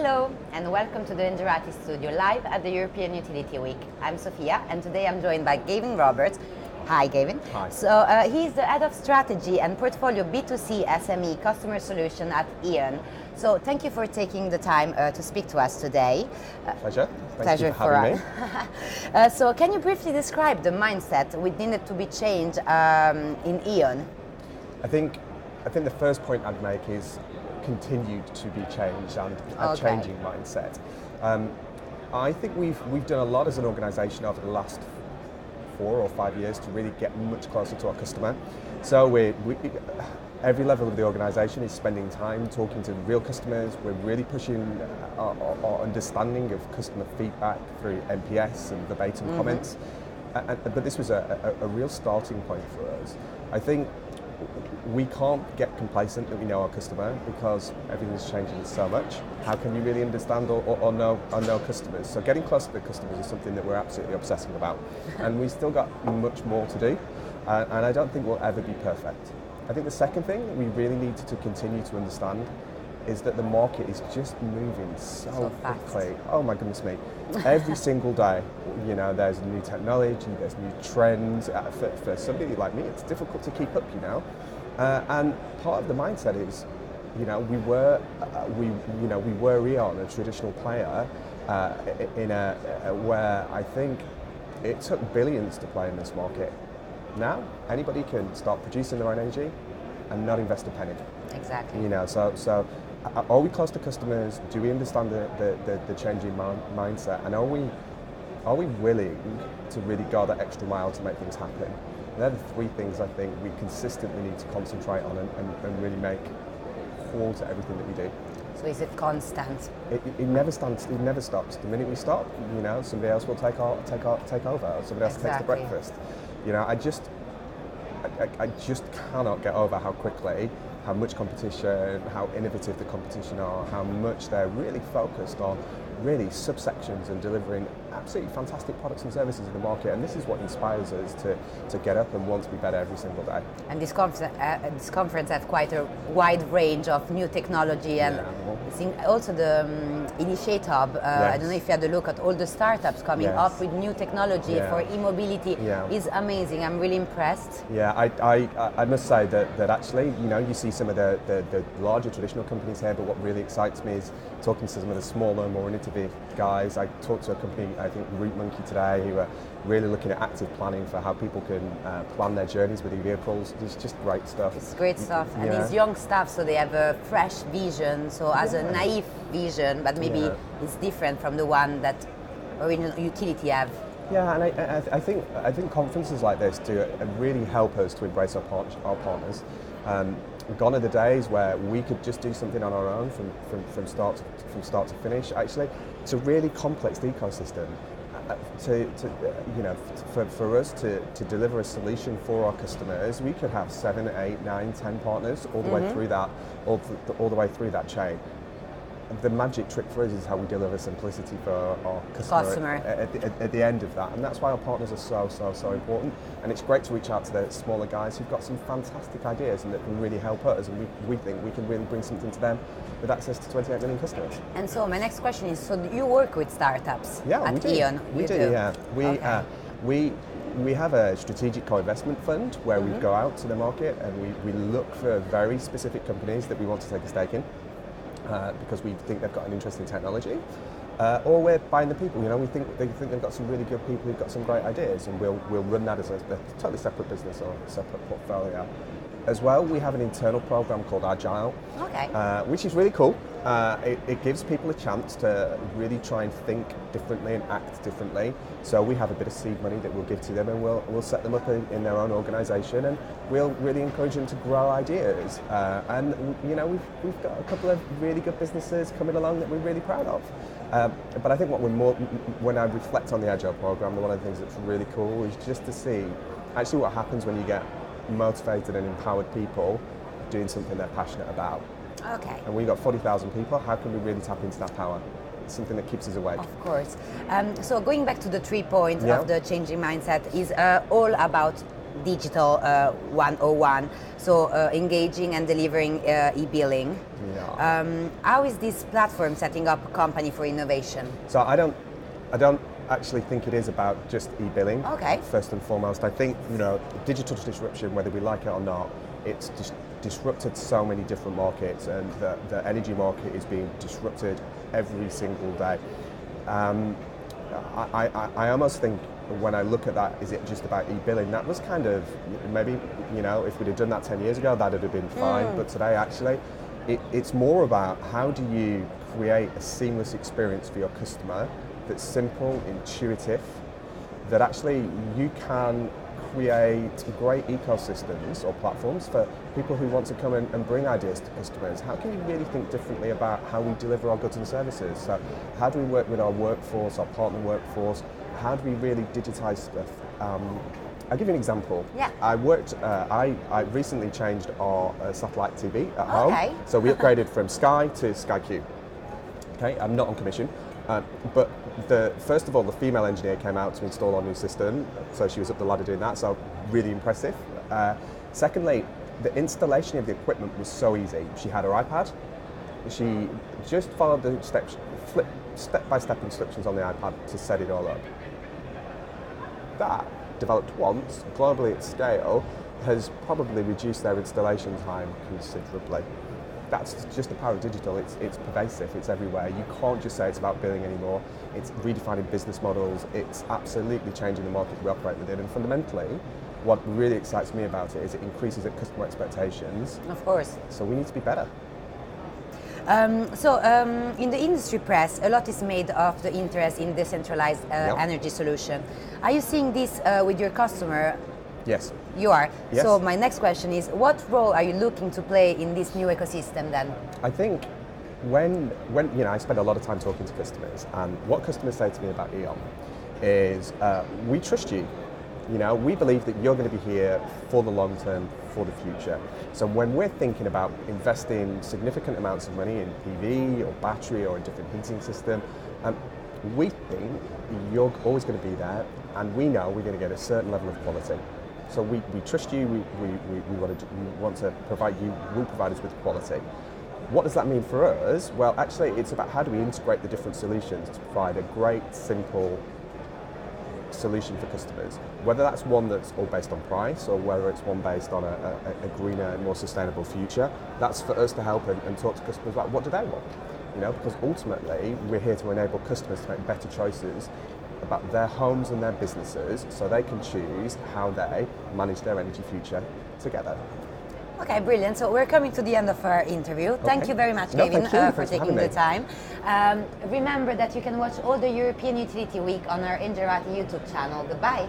Hello and welcome to the Engerati studio live at the European Utility Week. I'm Sophia and today I'm joined by Gavin Roberts. Hi Gavin. Hi. So he's the head of Strategy and Portfolio B2C SME Customer Solutions at E.ON. So thank you for taking the time to speak to us today. Pleasure. Pleasure you for having me. So can you briefly describe the mindset which needed to be changed in E.ON? I think the first point I'd make is continued to be changed and a changing mindset. I think we've done a lot as an organisation over the last 4 or 5 years to really get much closer to our customer. So we every level of the organisation is spending time talking to real customers. We're really pushing our understanding of customer feedback through NPS and verbatim comments. But this was a real starting point for us. I think we can't get complacent that we know our customer because everything's changing so much. How can you really understand or know customers? So getting close to the customers is something that we're absolutely obsessing about. And we've still got much more to do. And I don't think we'll ever be perfect. I think the second thing we really need to continue to understand is that the market is just moving so quickly. Oh my goodness me. Every single day, there's new technology, there's new trends. For somebody like me, it's difficult to keep up, and part of the mindset is, we were E.ON, a traditional player, where I think it took billions to play in this market. Now, anybody can start producing their own energy and not invest a penny. Exactly. So are we close to customers? Do we understand the changing mindset? And are we willing to really go that extra mile to make things happen? They're the three things I think we consistently need to concentrate on and really make core to everything that we do. So is it constant? It never stands. It never stops. The minute we stop, somebody else will take over. Somebody else takes the breakfast. I just cannot get over how quickly, how much competition, how innovative the competition are, how much they're really focused on really subsections and delivering absolutely fantastic products and services in the market. And this is what inspires us to get up and want to be better every single day. And this conference has quite a wide range of new technology and also the initiative. Yes. I don't know if you had a look at all the startups coming up with new technology for e-mobility. Is amazing. I'm really impressed. Yeah, I must say that actually, you see some of the larger traditional companies here, but what really excites me is talking to some of the smaller, more innovative guys. I talked to a company, I think Route Monkey today, who are really looking at active planning for how people can plan their journeys with e-vehicles. It's just great stuff. It's great stuff. And these young staff, so they have a fresh vision, so as a naive vision, but maybe it's different from the one that original utility have. Yeah, and I think conferences like this do really help us to embrace our partners. Gone are the days where we could just do something on our own from start to finish. Actually, it's a really complex ecosystem. For us to deliver a solution for our customers, we could have 7, 8, 9, 10 partners all the way through that, all the way through that chain. The magic trick for us is how we deliver simplicity for our customer. At the end of that, and that's why our partners are so important. And it's great to reach out to the smaller guys who've got some fantastic ideas and that can really help us. And we think we can really bring something to them with access to 28 million customers. And so my next question is: so you work with startups at E.ON? We do. Yeah. We have a strategic co-investment fund where we go out to the market and we look for very specific companies that we want to take a stake in. Because we think they've got an interesting technology, or we're buying the people. We think they've got some really good people who've got some great ideas, and we'll run that as a totally separate business or a separate portfolio. As well, we have an internal program called Agile, which is really cool. It gives people a chance to really try and think differently and act differently. So we have a bit of seed money that we'll give to them, and we'll set them up in their own organisation, and we'll really encourage them to grow ideas. And we've got a couple of really good businesses coming along that we're really proud of. But I think when I reflect on the Agile program, one of the things that's really cool is just to see actually what happens when you get motivated and empowered people doing something they're passionate about. Okay. And we've got 40,000 people. How can we really tap into that power? It's something that keeps us awake. Of course. So going back to the 3 points of the changing mindset is all about digital 101, so engaging and delivering e-billing. Yeah. How is this platform setting up a company for innovation? So I don't actually think it is about just e-billing. Okay. First and foremost, I think digital disruption, whether we like it or not, it's disrupted so many different markets, and the energy market is being disrupted every single day. I almost think when I look at that, is it just about e-billing? That was kind of maybe if we'd have done that 10 years ago, that would have been fine. But today, actually, it's more about how do you create a seamless experience for your customer that's simple, intuitive, that actually you can create great ecosystems or platforms for people who want to come in and bring ideas to customers. How can you really think differently about how we deliver our goods and services? So how do we work with our workforce, our partner workforce? How do we really digitize stuff? I'll give you an example. Yeah. I recently changed our satellite TV at home. So we upgraded from Sky to Sky Q. Okay, I'm not on commission. But first of all, the female engineer came out to install our new system, so she was up the ladder doing that, so really impressive. Secondly, the installation of the equipment was so easy. She had her iPad, she just followed the steps, step-by-step instructions on the iPad to set it all up. That, developed once, globally at scale, has probably reduced their installation time considerably. That's just the power of digital. It's pervasive, it's everywhere. You can't just say it's about billing anymore. It's redefining business models. It's absolutely changing the market we operate within. And fundamentally, what really excites me about it is it increases the customer expectations. Of course. So we need to be better. In the industry press, a lot is made of the interest in decentralized energy solution. Are you seeing this with your customer? Yes. You are. Yes. So my next question is, what role are you looking to play in this new ecosystem then? I think when I spend a lot of time talking to customers, and what customers say to me about E.ON is, we trust you. We believe that you're going to be here for the long term, for the future. So when we're thinking about investing significant amounts of money in PV or battery or a different heating system, we think you're always going to be there, and we know we're going to get a certain level of quality. So we trust you, we want to provide you, will provide us with quality. What does that mean for us? Well, actually, it's about how do we integrate the different solutions to provide a great, simple solution for customers. Whether that's one that's all based on price, or whether it's one based on a greener, more sustainable future, that's for us to help and talk to customers about what do they want. Because ultimately, we're here to enable customers to make better choices about their homes and their businesses, so they can choose how they manage their energy future together. Okay, brilliant. So we're coming to the end of our interview. Okay. Thank you very much, Gavin, for taking the time. Remember that you can watch all the European Utility Week on our Engerati YouTube channel. Goodbye.